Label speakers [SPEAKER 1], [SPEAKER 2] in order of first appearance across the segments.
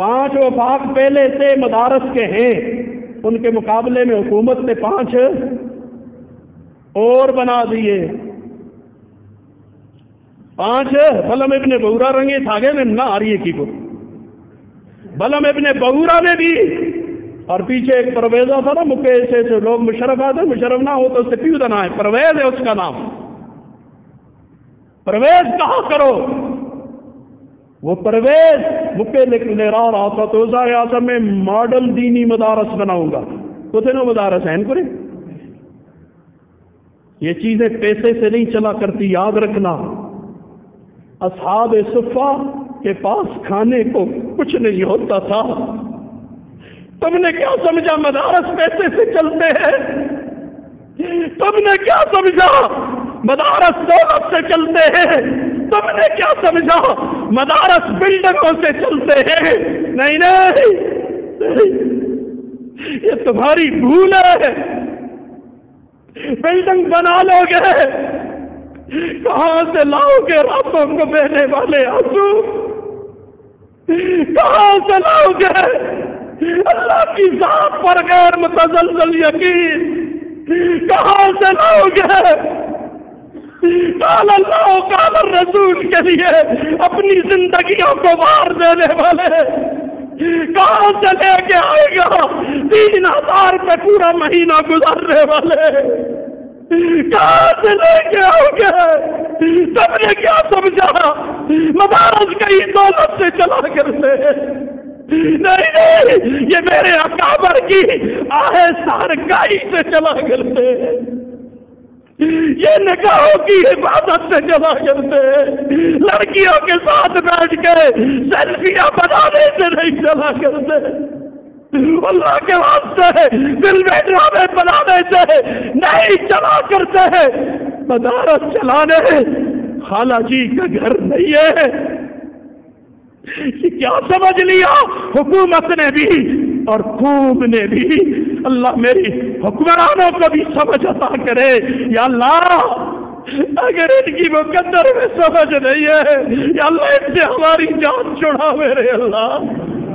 [SPEAKER 1] 5 وفاق پہلے سے مدارس کے ہیں، ان کے مقابلے میں حکومت نے 5 اور بنا دیے۔ 5 بلم ابن بورا رنگے تھاگے میں نہ آ رہی ہے کی کو بلم ابن بورا نے بھی، اور پیچھے ایک پرویزہ تھا نا مکے سے لوگ مشرف آتے، مشرف نہ ہو تو اس سے پیو دنا ہے، پرویز ہے اس کا نام، پرویز کہا کرو۔ وہ پرویز مکے لے رہا تھا تو اعظم میں ماڈل دینی مدارس بناؤں گا، کتنے نو مدارس ہیں کو یہ چیزیں پیسے سے نہیں چلا کرتی، یاد رکھنا۔ اصحاب صفہ کے پاس کھانے کو کچھ نہیں ہوتا تھا، تم نے کیا سمجھا مدارس پیسے سے چلتے ہیں؟ تم نے کیا سمجھا مدارس دولت سے چلتے ہیں؟ تم نے کیا سمجھا مدارس بلڈنگوں سے چلتے ہیں؟ نہیں نہیں، یہ تمہاری بھول ہے۔ بلڈنگ بنا لو گے، کہاں سے لاؤ گے راتوں کو بہنے والے آنسو؟ کہاں سے لاؤ گے اللہ کی ذات پر غیر متزلزل یقین؟ کہاں سے لاؤ گے قال اللہ قال الرسول کے لیے اپنی زندگیوں کو وار دینے والے؟ کہاں سے لے کے آئے گا 3000 پہ پورا مہینہ گزارنے والے؟ کہاں سے لے کے آؤ گے؟ تم نے کیا سمجھا مدارس کئی دولت سے چلا کرتے ہیں؟ نہیں نہیں، یہ میرے اکابر کی آہ سارگائی سے چلا کرتے ہیں، یہ نکاحوں کی عبادت سے چلا کرتے ہیں، لڑکیوں کے ساتھ بیٹھ کے سیلفیاں بنانے سے نہیں چلا کرتے، اللہ کے واسطے دل میں ڈرامے بنانے سے نہیں چلا کرتے ہیں۔ مدارس چلانے خالہ جی کا گھر نہیں ہے، کیا سمجھ لیا حکومت نے بھی اور قوم نے بھی؟ اللہ میری حکمرانوں کو بھی سمجھ عطا کرے یا اللہ، اگر ان کی مقدر میں سمجھ نہیں ہے یا اللہ ان سے ہماری جان چھڑا میرے اللہ،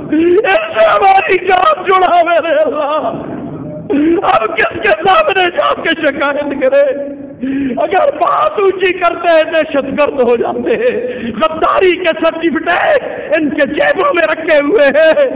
[SPEAKER 1] ان سے ہماری جان چھڑا میرے اللہ۔ اب کس کے سامنے جا کے شکایت کرے؟ اگر بات اونچی کرتے ہیں دہشت گرد ہو جاتے ہیں، غداری کے سرٹیفکیٹ ان کے جیبوں میں رکھے ہوئے ہیں۔